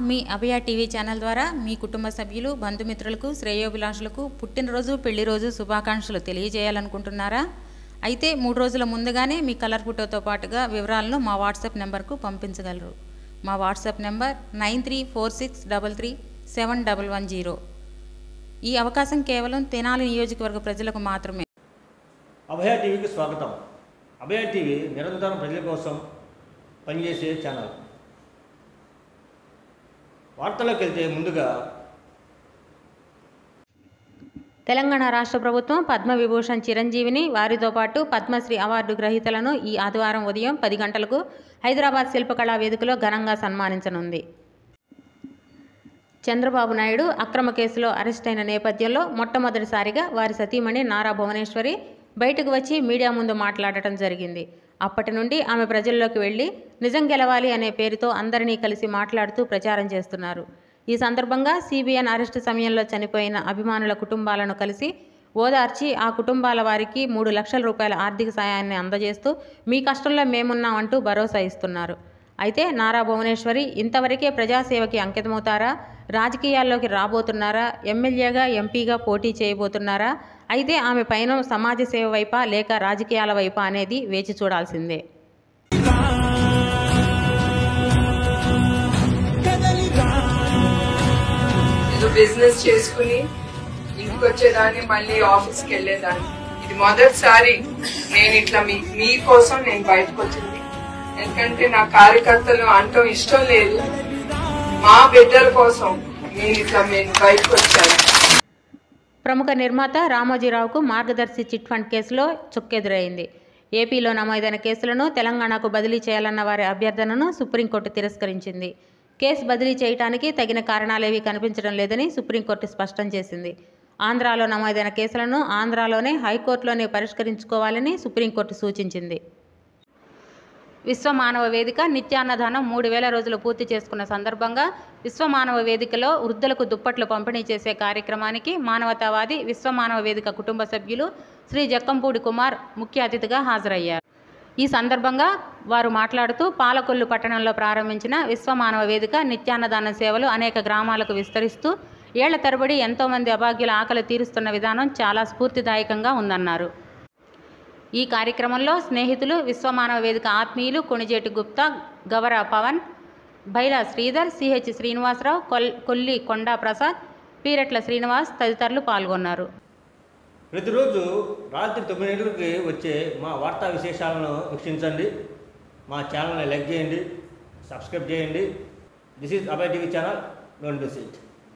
మీ అభయ TV channel ద్వారా మీ కుటుంబ సభ్యులు బంధుమిత్రులకు శ్రేయోభిలాషులకు పుట్టినరోజు పెళ్లి రోజు శుభాకాంక్షలు తెలియజేయాలనుకుంటున్నారా? అయితే 3 రోజుల ముందుగానే మీ కలర్ ఫోటోతో పాటుగా వివరాలను మా వాట్సాప్ నెంబర్కు పంపించగలరు. మా వాట్సాప్ నెంబర్ 9346337110. ఈ అవకాశం కేవలం తెనాలి నియోజకవర్గ ప్రజలకు మాత్రమే. అభయ టీవీకి స్వాగతం. అభయ టీవీ నిరంతరం ప్రజల కోసం పనిచేసే ఛానల్. వార్తలోకి వెళ్తే ముందుగా తెలంగాణ రాష్ట్ర ప్రభుత్వం పద్మవిభూషణ్ చిరంజీవిని వారితో పాటు పద్మశ్రీ అవార్డు గ్రహీతలను ఈ ఆదివారం ఉదయం 10 గంటలకు హైదరాబాద్ శిల్పకళా వేదికలో ఘనంగా సన్మానించనుంది. చంద్రబాబు నాయుడు అక్రమ కేసులో అరెస్ట్ అయిన నేపథ్యంలో మొట్టమొదటిసారిగా వారి సతీమణి నారా భువనేశ్వరి బయటకు వచ్చి మీడియా ముందు మాట్లాడటం జరిగింది. అప్పటి నుండి ఆమె ప్రజల్లోకి వెళ్ళి నిజం గెలవాలి అనే పేరుతో అందరినీ కలిసి మాట్లాడుతూ ప్రచారం చేస్తున్నారు. ఈ సందర్భంగా సిబిఎన్ అరెస్టు సమయంలో చనిపోయిన అభిమానుల కుటుంబాలను కలిసి ఓదార్చి ఆ కుటుంబాల వారికి 3 లక్షల రూపాయల ఆర్థిక సాయాన్ని అందజేస్తూ మీ కష్టంలో మేమున్నాం అంటూ భరోసా ఇస్తున్నారు. అయితే నారా భువనేశ్వరి ఇంతవరకే ప్రజాసేవకి అంకితమవుతారా? రాజకీయాల్లోకి రాబోతున్నారా? ఎమ్మెల్యేగా ఎంపీగా పోటీ చేయబోతున్నారా? అయితే ఆమె పైన సమాజ సేవ వైపా లేక రాజకీయాల వైపా అనేది వేచి చూడాల్సిందే. బిజినెస్ చేసుకుని ఇంటికి వచ్చేదాన్ని, మళ్ళీ ఆఫీస్కి వెళ్ళేదాన్ని. ఇది మొదటిసారి నేను ఇట్లా మీకోసం నేను బయటకు వచ్చింది. ఎందుకంటే నా కార్యకర్తలు అంటూ ఇష్టం లేదు, మా బిడ్డల కోసం నేను ఇట్లా బయటకు వచ్చాను. ప్రముఖ నిర్మాత రామోజీరావుకు మార్గదర్శి చిట్ ఫండ్ కేసులో చుక్కెదురైంది. ఏపీలో నమోదైన కేసులను తెలంగాణకు బదిలీ చేయాలన్న వారి అభ్యర్థనను సుప్రీంకోర్టు తిరస్కరించింది. కేసు బదిలీ చేయడానికి తగిన కారణాలేవీ కనిపించడం లేదని సుప్రీంకోర్టు స్పష్టం చేసింది. ఆంధ్రాలో నమోదైన కేసులను ఆంధ్రాలోనే హైకోర్టులోనే పరిష్కరించుకోవాలని సుప్రీంకోర్టు సూచించింది. విశ్వమానవ వేదిక నిత్యాన్నదానం 3000 రోజులు పూర్తి చేసుకున్న సందర్భంగా విశ్వమానవ వేదికలో వృద్ధులకు దుప్పట్లు పంపిణీ చేసే కార్యక్రమానికి మానవతావాది విశ్వమానవ వేదిక కుటుంబ సభ్యులు శ్రీ జక్కంపూడి కుమార్ ముఖ్య అతిథిగా హాజరయ్యారు. ఈ సందర్భంగా వారు మాట్లాడుతూ పాలకొల్లు పట్టణంలో ప్రారంభించిన విశ్వమానవ వేదిక నిత్యాన్నదాన సేవలు అనేక గ్రామాలకు విస్తరిస్తూ ఏళ్ల తరబడి ఎంతోమంది అభాగ్యుల ఆకలి తీరుస్తున్న విధానం చాలా స్ఫూర్తిదాయకంగా ఉందన్నారు. ఈ కార్యక్రమంలో స్నేహితులు, విశ్వమానవ వేదిక ఆత్మీయులు కొణిజేటి గుప్తా, గవర పవన్, బైలా శ్రీధర్, సిహెచ్ శ్రీనివాసరావు, కొల్లి కొండా ప్రసాద్, పీరెట్ల శ్రీనివాస్ తదితరులు పాల్గొన్నారు. ప్రతిరోజు రాత్రి 9 గంటలకి వచ్చే మా వార్తా విశేషాలను వీక్షించండి. మా ఛానల్ని లైక్ చేయండి, సబ్స్క్రైబ్ చేయండి. This is Abhaya TV channel. Don't miss it.